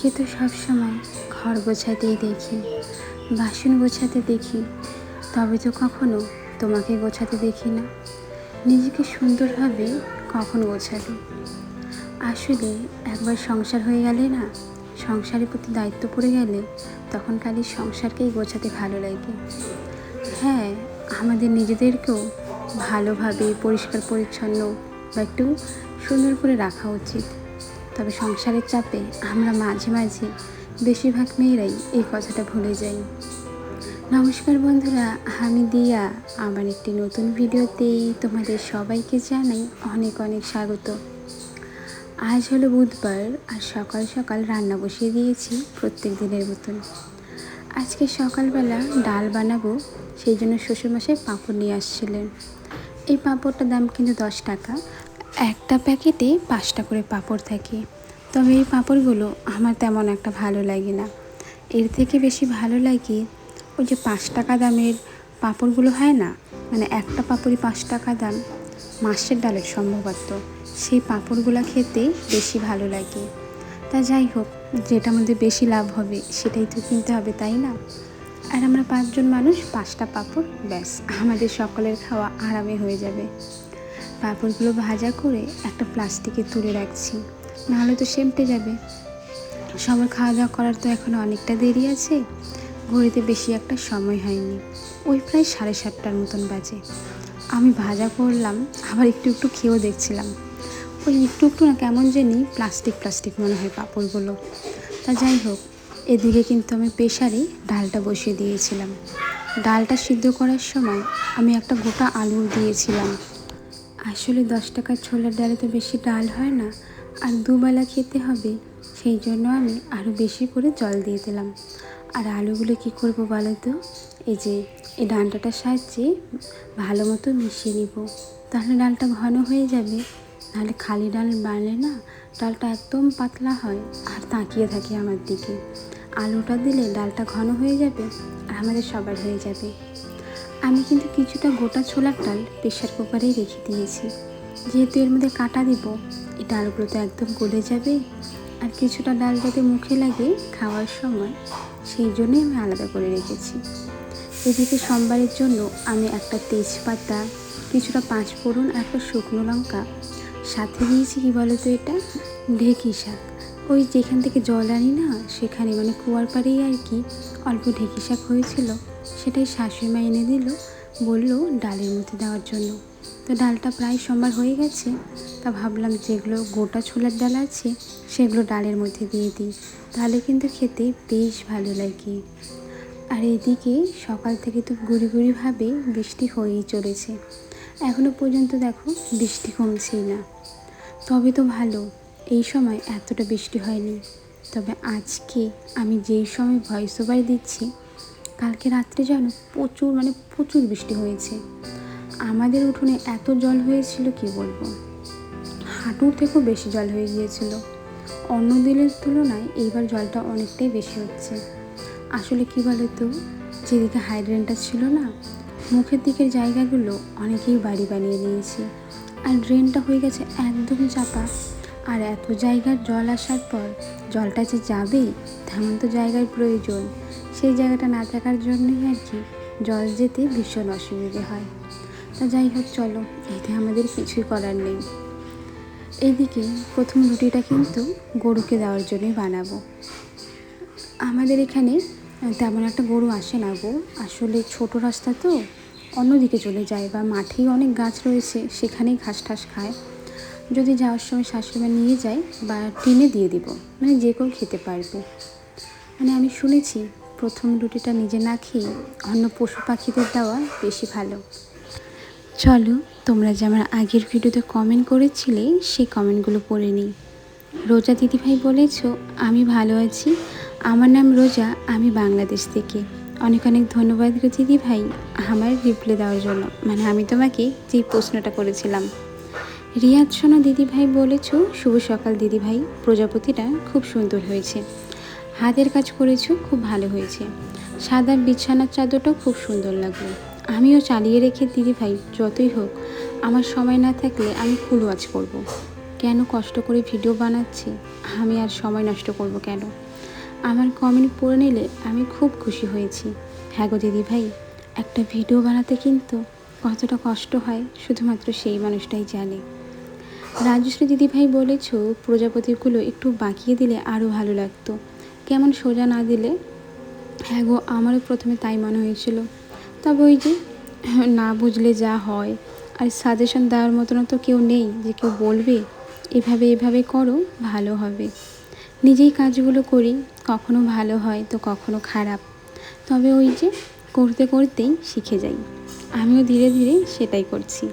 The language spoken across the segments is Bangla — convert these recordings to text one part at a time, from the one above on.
তোমাকে তো সবসময় ঘর গোছাতেই দেখি, বাসন গোছাতে দেখি, তবে তো কখনো তোমাকে গোছাতে দেখি না। নিজেকে সুন্দরভাবে কখন গোছাবে? আসলে একবার সংসার হয়ে গেলে না, সংসারের প্রতি দায়িত্ব পড়ে গেলে তখন খালি সংসারকেই গোছাতে ভালো লাগে। হ্যাঁ, আমাদের নিজেদেরকেও ভালোভাবে পরিষ্কার পরিচ্ছন্ন বা একটু সুন্দর করে রাখা উচিত। তবে সংসারের চাপে আমরা মাঝে মাঝে বেশিরভাগ মেয়েরাই এই কথাটা ভুলে যাই। নমস্কার বন্ধুরা, আমি দিয়া আমার একটি নতুন ভিডিওতেই তোমাদের সবাইকে জানাই অনেক অনেক স্বাগত। আজ হলো বুধবার আর সকাল সকাল রান্না বসিয়ে দিয়েছি প্রত্যেক দিনের মতন। আজকে সকালবেলা ডাল বানাবো, সেই জন্য শ্বশুরমশাই পাঁপড় নিয়ে আসছিলেন। এই পাঁপড়টার দাম কিন্তু 10 টাকা। একটা প্যাকেটে 5টা করে পাঁপড় থাকে। তবে এই পাঁপড়গুলো আমার তেমন একটা ভালো লাগে না। এর থেকে বেশি ভালো লাগে ওই যে 5 টাকা দামের পাঁপড়গুলো হয় না, মানে একটা পাঁপড়ই 5 টাকা দাম, মাছের ডালের সম্ভবত। সেই পাঁপড়গুলো খেতে বেশি ভালো লাগে। তা যাই হোক, যেটা মধ্যে বেশি লাভ হবে সেটাই তো কিনতে হবে, তাই না? আর আমরা 5 জন মানুষ, 5টা পাঁপড়, ব্যাস আমাদের সকলের খাওয়া আরামে হয়ে যাবে। পাঁপড়গুলো ভাজা করে একটা প্লাস্টিকে তুলে রাখছি, নাহলে তো সেমটে যাবে। সবার খাওয়া দাওয়া করার তো এখন অনেকটা দেরি আছে, ঘড়িতে বেশি একটা সময় হয়নি, ওই প্রায় 7:30টার মতন বাজে। আমি ভাজা করলাম, আবার একটু একটু খেয়েও দেখছিলাম। ওই একটু একটু না, কেমন জানি প্লাস্টিক প্লাস্টিক মনে হয় পাঁপড়গুলো। তা যাই হোক, এদিকে কিন্তু আমি প্রেসারে ডালটা বসিয়ে দিয়েছিলাম। ডালটা সিদ্ধ করার সময় আমি একটা গোটা আলু দিয়েছিলাম। আসলে 10 টাকার ছোলার ডালে তো বেশি ডাল হয় না, আর দুবেলা খেতে হবে, সেই জন্য আমি আরও বেশি করে জল দিয়ে দিলাম। আর আলুগুলো কী করবো বলো তো, এই যে এই ডাঁটাটার সাহায্যে ভালো মতো মিশিয়ে নিব, তাহলে ডালটা ঘন হয়ে যাবে। নাহলে খালি ডাল বানালে না, ডালটা একদম পাতলা হয় আর তাকিয়ে থাকে আমার দিকে। আলুটা দিলে ডালটা ঘন হয়ে যাবে আর আমাদের সবার হয়ে যাবে। আমি কিন্তু কিছুটা গোটা ছোলার ডাল প্রেশার কুকারেই রেখে দিয়েছি, যেহেতু এর মধ্যে কাটা দিব, এই ডালগুলো তো একদম গলে যাবে। আর কিছুটা ডাল যাতে মুখে লাগে খাওয়ার সময়, সেই জন্যই আমি আলাদা করে রেখেছি। এদিকে সোমবারের জন্য আমি একটা তেজপাতা, কিছুটা 5 ফোড়ন আর একটা শুকনো লঙ্কা, সাথে দিয়েছি কি বলো তো, এটা ঢেঁকি শাক। ওই যেখান থেকে জল আনি না, সেখানে মানে কুয়ার পাড়েই আর কি অল্প ঢেঁকি শাক হয়েছিল, সেটাই শাশুড়ি মা এনে দিল, বললো ডালের মধ্যে দেওয়ার জন্য। তো ডালটা প্রায় সোমবার হয়ে গেছে, তা ভাবলাম যেগুলো গোটা ছোলার ডাল আছে সেগুলো ডালের মধ্যে দিয়ে দিই, তাহলে কিন্তু খেতে বেশ ভালো লাগে। আর এদিকে সকাল থেকে তো গুড়ি বৃষ্টি হয়েই চলেছে, এখনও পর্যন্ত দেখো বৃষ্টি কমছেই না। তবে তো ভালো, এই সময় এতটা বৃষ্টি হয়নি। তবে আজকে আমি যেই সময় ভয়েস ওভার দিচ্ছি, কালকে রাত্রে যেন প্রচুর বৃষ্টি হয়েছে। আমাদের উঠোনে এত জল হয়েছিল কি বলবো, হাঁটুর থেকেও বেশি জল হয়ে গিয়েছিল। অন্য দিনের তুলনায় এইবার জলটা অনেকটাই বেশি হচ্ছে। আসলে কি বলতো, যেদিকে হাইড্রেনটা ছিল না, মুখের দিকের জায়গাগুলো অনেকেই বাড়ি বানিয়ে নিয়েছে, আর ড্রেনটা হয়ে গেছে একদম চাপা। আর এত জায়গার জল আসার পর জলটা যে যাবে তেমন তো জায়গার প্রয়োজন, সেই জায়গাটা না থাকার জন্যই আর কি জল যেতে ভীষণ অসুবিধে হয়। তা যাই হোক, চলো, এতে আমাদের কিছুই করার নেই। এইদিকে প্রথম রুটিটা কিন্তু গরুকে দেওয়ার জন্যই বানাবো। আমাদের এখানে তেমন একটা গরু আসে না গো, আসলে ছোট রাস্তা তো, অন্যদিকে চলে যায়, বা মাঠেই অনেক গাছ রয়েছে, সেখানেই ঘাস ঠাস খায়। যদি যাওয়ার সময় শাশুড়ি নিয়ে যায় বা টিনে দিয়ে দিব, মানে যে কেউ খেতে পারবে। মানে আমি শুনেছি প্রথম রুটিটা নিজে না খেয়ে অন্য পশু পাখিদের দেওয়া বেশি ভালো। চলো, তোমরা যে আমার আগের ভিডিওতে কমেন্ট করেছিলে সেই কমেন্টগুলো পড়ে নিই। রোজা দিদিভাই বলেছ, আমি ভালো আছি, আমার নাম রোজা, আমি বাংলাদেশ থেকে। অনেক অনেক ধন্যবাদ গো দিদিভাই আমার রিপ্লাই দেওয়ার জন্য, মানে আমি তোমাকে যেই প্রশ্নটা করেছিলাম। রিয়াজ সোনা দিদিভাই বলেছ, শুভ সকাল দিদিভাই, প্রজাপতিটা খুব সুন্দর হয়েছে, হাতের কাজ করেছো, খুব ভালো হয়েছে, সাদা বিছানার চাদরটাও খুব সুন্দর লাগলো। আমিও চালিয়ে রেখে দিদিভাই, যতই হোক আমার সময় না থাকলে আমি ফুল ওয়াচ করব। কেন কষ্ট করে ভিডিও বানাচ্ছি, আমি আর সময় নষ্ট করব কেন? আমার কমেন্ট পড়ে নিলে আমি খুব খুশি হয়েছি। হ্যাঁ গো দিদিভাই, একটা ভিডিও বানাতে কিন্তু কতটা কষ্ট হয় শুধুমাত্র সেই মানুষটাই জানে। রাজশ্রী দিদিভাই বলেছ প্রজাপতিগুলো একটু বাঁকিয়ে দিলে আরও ভালো লাগতো, কেমন সোজা না দিলে। হ্যাঁ গো, আমারও প্রথমে তাই মনে হয়েছিল, তবে ওই যে না বুঝলে যা হয়, আর সাজেশন দেওয়ার মতনও তো কেউ নেই যে কেউ বলবে এভাবে এভাবে করো ভালো হবে। নিজেই কাজগুলো করি, কখনো ভালো হয় তো কখনো খারাপ, তবে ওই যে করতে করতেই শিখে যাই। আমিও ধীরে ধীরে সেটাই করছি।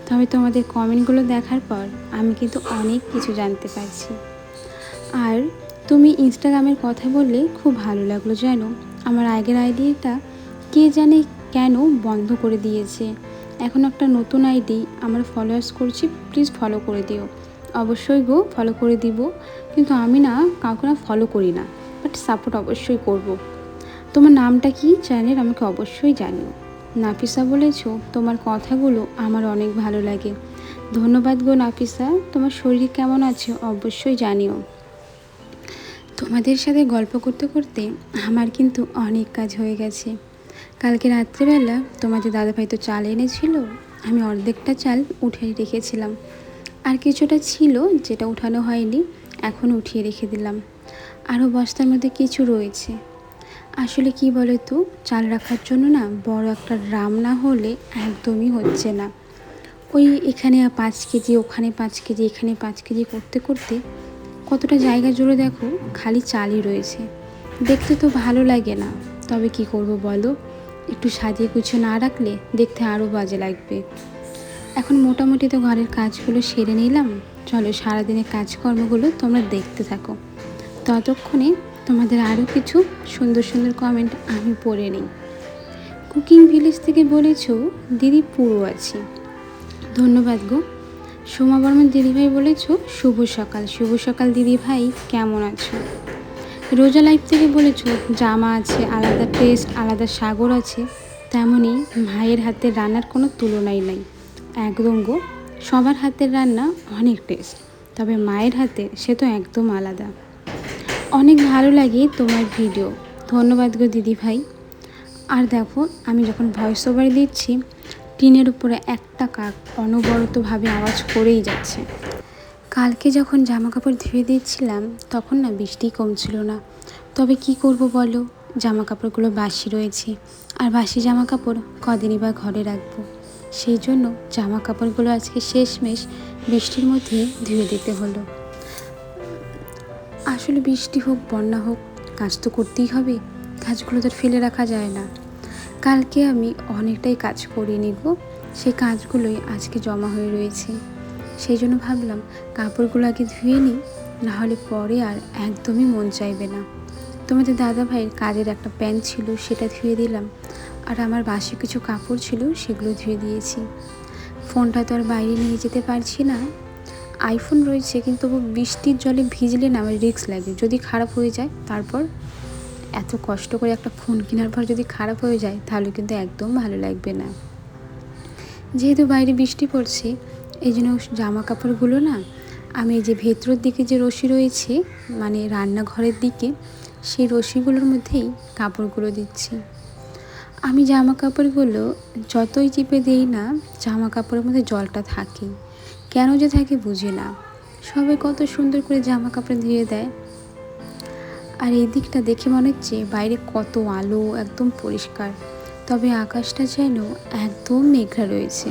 তবে তোমাদের কমেন্টগুলো দেখার পর আমি কিন্তু অনেক কিছু জানতে পারছি। আর তুমি ইনস্টাগ্রামের কথা বললে খুব ভালো লাগলো জানো। আমার আগের আইডিটা কে জানে কেন বন্ধ করে দিয়েছে। এখন একটা নতুন আইডি আমার ফলোয়ার্স করছি, প্লিজ ফলো করে দিও। অবশ্যই গো, ফলো করে দিব, কিন্তু আমি না কাউকে না ফলো করি না, বাট সাপোর্ট অবশ্যই করব। তোমার নামটা কি চ্যানেল আমাকে অবশ্যই জানিও। নাফিসা বলেছ তোমার কথাগুলো আমার অনেক ভালো লাগে। ধন্যবাদ গো নাফিসা, তোমার শরীর কেমন আছে অবশ্যই জানিও। তোমাদের সাথে গল্প করতে করতে আমার কিন্তু অনেক কাজ হয়ে গেছে। কালকে রাত্রেবেলা তোমাদের দাদাভাই তো চাল এনেছিল, আমি অর্ধেকটা চাল উঠে রেখেছিলাম, আর কিছুটা ছিল যেটা উঠানো হয়নি, এখন উঠিয়ে রেখে দিলাম। আরও বস্তার মধ্যে কিছু রয়েছে। আসলে কি বলো তো, চাল রাখার জন্য না বড় একটা ড্রাম না হলে একদমই হচ্ছে না। ওই এখানে 5 কেজি, ওখানে 5 কেজি, এখানে 5 কেজি করতে করতে কতটা জায়গা জুড়ে দেখো খালি চালই রয়েছে। দেখতে তো ভালো লাগে না, তবে কি করব বলো, একটু সাজিয়ে গুছিয়ে না রাখলে দেখতে আরও বাজে লাগবে। এখন মোটামুটি তো ঘরের কাজগুলো সেরে নিলাম, চলো সারাদিনের কাজকর্মগুলো তোমরা দেখতে থাকো। ততক্ষণে তোমাদের আরও কিছু সুন্দর সুন্দর কমেন্ট আমি পড়ে নিই। কুকিং ভিলেজ থেকে বলেছ দিদি পুরো আছি, ধন্যবাদ গো। সোমা বর্মন দিদিভাই বলেছ শুভ সকাল। শুভ সকাল দিদিভাই, কেমন আছো? রোজা লাইফ থেকে বলেছ জামা আছে আলাদা টেস্ট, আলাদা সাগর আছে, তেমনই মায়ের হাতের রান্নার কোনো তুলনাই নাই। একদম গো, সবার হাতের রান্না অনেক টেস্ট, তবে মায়ের হাতে সে তো একদম আলাদা। অনেক ভালো লাগে তোমার ভিডিও, ধন্যবাদ গো দিদিভাই। আর দেখো, আমি যখন ভয়েস ওভার দিচ্ছি টিনের উপরে একটা কাক অনবরতভাবে আওয়াজ করেই যাচ্ছে। কালকে যখন জামা কাপড় ধুয়ে দিচ্ছিলাম তখন না বৃষ্টি কমছিল না, তবে কি করব বলো, জামা কাপড়গুলো বাসি রয়েছে, আর বাসি জামা কাপড় কদিনই বা ঘরে রাখবো। সেই জন্য জামা কাপড়গুলো আজকে শেষমেশ বৃষ্টির মধ্যে ধুয়ে দিতে হলো। আসলে বৃষ্টি হোক বন্যা হোক কাজ তো করতেই হবে, কাজগুলো তো ফেলে রাখা যায় না। কালকে আমি অনেকটাই কাজ করে নিব, সেই কাজগুলোই আজকে জমা হয়ে রয়েছে। সেই জন্য ভাবলাম কাপড়গুলো আগে ধুয়ে নিই, নাহলে পরে আর একদমই মন চাইবে না। তোমাদের দাদা ভাইয়ের কাজের একটা প্যান্ট ছিল সেটা ধুয়ে দিলাম, আর আমার বাসি কিছু কাপড় ছিল সেগুলো ধুয়ে দিয়েছি। ফোনটা তো আর বাইরে নিয়ে যেতে পারছি না, আইফোন রয়েছে কিন্তু বৃষ্টির জলে ভিজলে না আমার রিস্ক লাগে, যদি খারাপ হয়ে যায় তারপর এত কষ্ট করে একটা ফোন কেনার পর যদি খারাপ হয়ে যায় তাহলে কিন্তু একদম ভালো লাগবে না। যেহেতু বাইরে বৃষ্টি পড়ছে এই জন্য জামা কাপড়গুলো না আমি এই যে ভেতরের দিকে যে রশি রয়েছে মানে রান্নাঘরের দিকে, সেই রশিগুলোর মধ্যেই কাপড়গুলো দিচ্ছি। আমি জামা কাপড়গুলো যতই চিপে দিই না জামা কাপড়ের মধ্যে জলটা থাকেই, কেন যে থাকে বুঝি না। সবাই কত সুন্দর করে জামা কাপড় ধুয়ে দেয়, আর এই দিকটা দেখে মনে হচ্ছে বাইরে কত আলো, একদম পরিষ্কার, তবে আকাশটা যেন একদম মেঘলা রয়েছে।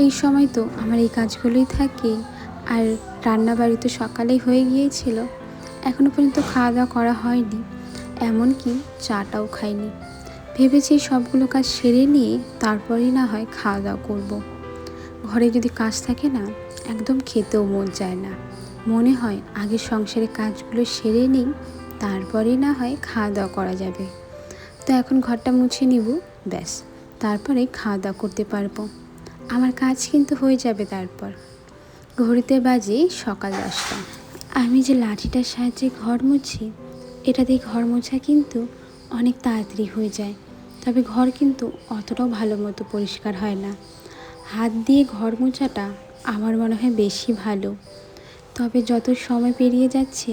এই সময় তো আমার এই কাজগুলোই থাকে। আর রান্না বাড়ি তো সকালেই হয়ে গিয়েছিল, এখনও পর্যন্ত খাওয়া দাওয়া করা হয়নি, এমনকি চাটাও খাইনি। ভেবেছি সবগুলো কাজ সেরে নিয়ে তারপরেই না হয় খাওয়া দাওয়া করব। ঘরে যদি কাজ থাকে না একদম খেতেও মন চায় না, মনে হয় আগে সংসারের কাজগুলো সেরে নিই তারপরেই না হয় খাওয়া দাওয়া করা যাবে। তো এখন ঘরটা মুছে নিব, ব্যাস তারপরে খাওয়া দাওয়া করতে পারবো। আমার কাজ কিন্তু হয়ে যাবে। তারপর ঘড়িতে বাজে সকাল 10টা। আমি যে লাঠিটার সাহায্যে ঘর মুছি, এটা দিয়ে ঘর মোছা কিন্তু অনেক তাড়াতাড়ি হয়ে যায়, তবে ঘর কিন্তু অতটাও ভালো মতো পরিষ্কার হয় না। হাত দিয়ে ঘর মোছাটা আমার মনে হয় বেশি ভালো। তবে যত সময় পেরিয়ে যাচ্ছে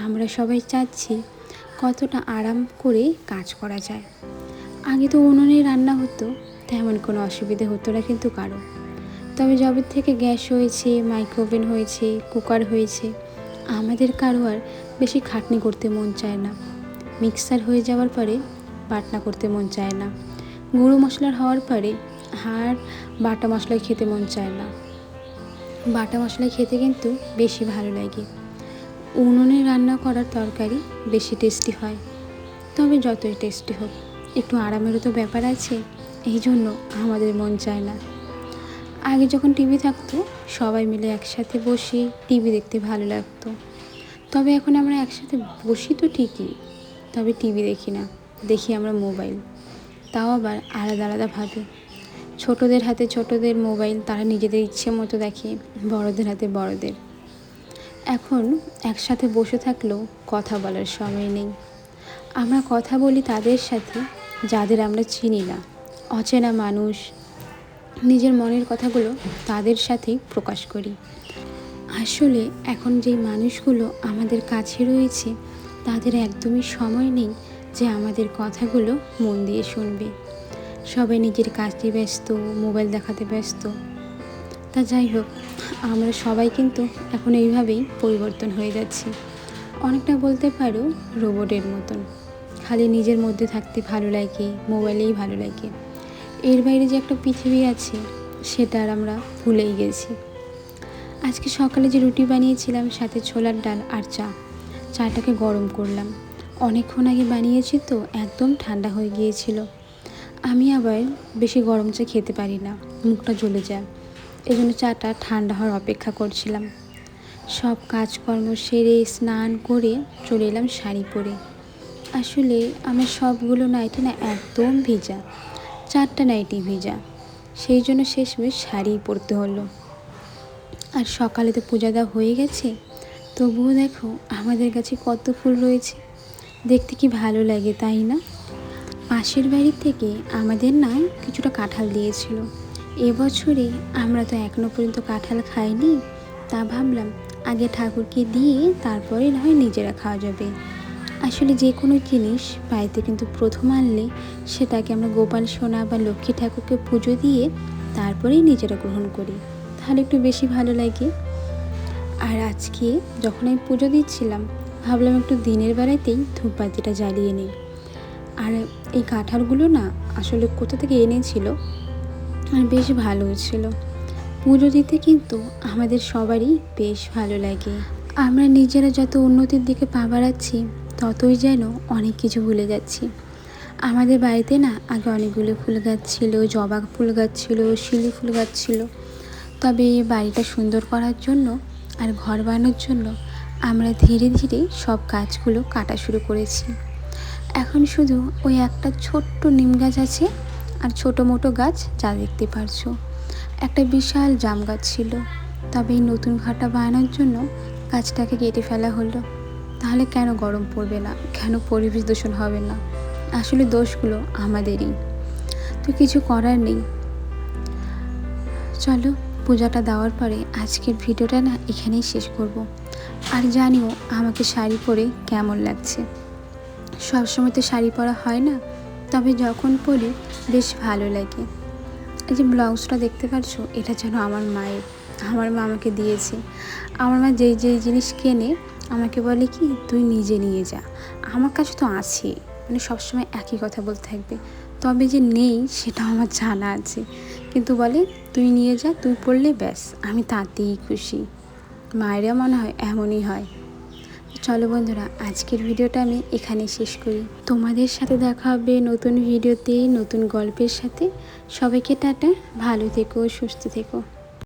আমরা সবাই চাচ্ছি কতটা আরাম করে কাজ করা যায়। আগে তো উনুনে রান্না হতো, তেমন কোনো অসুবিধে হতো না কিন্তু কারো। তবে যবে থেকে গ্যাস হয়েছে, মাইক্রোওভেন হয়েছে, কুকার হয়েছে, আমাদের কারো আর বেশি খাটনি করতে মন চায় না। মিক্সার হয়ে যাওয়ার পরে বাটনা করতে মন চায় না, গুঁড়ো মশলার হওয়ার পরে আর বাটা মশলায় খেতে মন চায় না। বাটা মশলায় খেতে কিন্তু বেশি ভালো লাগে। উনুনে রান্না করার তরকারি বেশি টেস্টি হয়। তবে যতই টেস্টি হোক, একটু আরামেরও তো ব্যাপার আছে, এই জন্য আমাদের মন চায় না। আগে যখন টিভি থাকতো, সবাই মিলে একসাথে বসে টিভি দেখতে ভালো লাগতো। তবে এখন আমরা একসাথে বসি তো ঠিকই, তবে টিভি দেখি না, দেখি আমরা মোবাইল, তাও আবার আলাদা আলাদাভাবে। ছোটদের হাতে ছোটদের মোবাইল, তারা নিজেদের ইচ্ছে মতো দেখে, বড়দের হাতে বড়দের। এখন একসাথে বসে থাকলেও কথা বলার সময় নেই। আমরা কথা বলি তাদের সাথে যাদের আমরা চিনি না, অচেনা মানুষ। নিজের মনের কথাগুলো তাদের সাথেই প্রকাশ করি। আসলে এখন যেই মানুষগুলো আমাদের কাছে রয়েছে, তাদের একদমই সময় নেই যে আমাদের কথাগুলো মন দিয়ে শুনবে। সবাই নিজের কাজে ব্যস্ত, মোবাইল দেখাতে ব্যস্ত। তা যাই হোক, আমরা সবাই কিন্তু এখন এইভাবেই পরিবর্তন হয়ে যাচ্ছি। অনেকটা বলতে পারো রোবটের মতন, খালি নিজের মধ্যে থাকতে ভালো লাগে, মোবাইলেই ভালো লাগে। এর বাইরে যে একটা পৃথিবী আছে, সেটা আর আমরা ভুলেই গেছি। আজকে সকালে যে রুটি বানিয়েছিলাম, সাথে ছোলার ডাল আর চাটাকে গরম করলাম। অনেকক্ষণ আগে বানিয়েছি তো একদম ঠান্ডা হয়ে গিয়েছিল। আমি আবার বেশি গরম চা খেতে পারি না, মুখটা জ্বলে যায়। এই জন্য চাটা ঠান্ডা হওয়ার অপেক্ষা করছিলাম। সব কাজকর্ম সেরে স্নান করে চলে এলাম শাড়ি পরে। আসলে আমার সবগুলো নাইটি না একদম ভিজা, 4টা নাইটি ভিজা, সেই জন্য শেষমেশ শাড়ি পরতে হলো। আর সকালে তো পূজা দেওয়া হয়ে গেছে, তবুও দেখো আমাদের কাছে কত ফুল রয়েছে, দেখতে কি ভালো লাগে তাই না? পাশের বাড়ির থেকে আমাদের না কিছুটা কাঁঠাল দিয়েছিল। এবছরে আমরা তো এখনো পর্যন্ত কাঁঠাল খাইনি, তা ভাবলাম আগে ঠাকুরকে দিয়ে তারপরে না হয় নিজেরা খাওয়া যাবে। আসলে যে কোনো জিনিস বাড়িতে কিন্তু প্রথম আনলে সেটাকে আমরা গোপাল সোনা বা লক্ষ্মী ঠাকুরকে পুজো দিয়ে তারপরেই নিজেরা গ্রহণ করি, তাহলে একটু বেশি ভালো লাগে। আর আজকে যখন আমি পুজো দিচ্ছিলাম, ভাবলাম একটু দিনের বেলাতেই ধূপবাতিটা জ্বালিয়ে নিই। আর এই কাঁঠালগুলো না আসলে কোথা থেকে এনেছিল, আর বেশ ভালো ছিল। পুজো দিতে কিন্তু আমাদের সবারই বেশ ভালো লাগে। আমরা নিজেরা যত উন্নতির দিকে পা বাড়াচ্ছি, ততই যেন অনেক কিছু ভুলে যাচ্ছি। আমাদের বাড়িতে না আগে অনেকগুলো ফুল গাছ ছিল, জবা ফুল গাছ ছিল, শিউলি ফুল গাছ ছিল। তবে বাড়িটা সুন্দর করার জন্য আর ঘর বানানোর জন্য আমরা ধীরে ধীরে সব গাছগুলো কাটা শুরু করেছি। এখন শুধু ওই একটা ছোট্ট নিম গাছ আছে, আর ছোটো মোটো গাছ যা দেখতে পারছো। একটা বিশাল জাম গাছ ছিল, তবে এই নতুন ঘরটা বানানোর জন্য গাছটাকে কেটে ফেলা হলো। তাহলে কেন গরম পড়বে না, কেন পরিবেশ দূষণ হবে না? আসলে দোষগুলো আমাদেরই, তো কিছু করার নেই। চলো, পূজাটা দেওয়ার পরে আজকের ভিডিওটা না এখানেই শেষ করব। আর জানিও আমাকে শাড়ি পরে কেমন লাগছে। সবসময় তো শাড়ি পরা হয় না, তবে যখন পরি বেশ ভালো লাগে। এই যে ব্লাউজটা দেখতে পাচ্ছ, এটা যেন আমার মায়ের, আমার মা আমাকে দিয়েছে। আমার মা যেই যেই জিনিস কেনে আমাকে বলে কি, তুই নিজে নিয়ে যা, আমার কাছে তো আছে, মানে সবসময় একই কথা বলতে থাকবে। তবে যে নেই সেটা আমার জানা আছে, কিন্তু বলে তুই নিয়ে যা, তুই পড়লে ব্যাস আমি তাতেই খুশি। মায়েরা মনে হয় এমনই হয়। চলো বন্ধুরা, আজকের ভিডিওটা আমি এখানে শেষ করি। তোমাদের সাথে দেখা হবে নতুন ভিডিওতে, নতুন গল্পের সাথে। সবাইকে টাটা, ভালো থেকো, সুস্থ থেকো।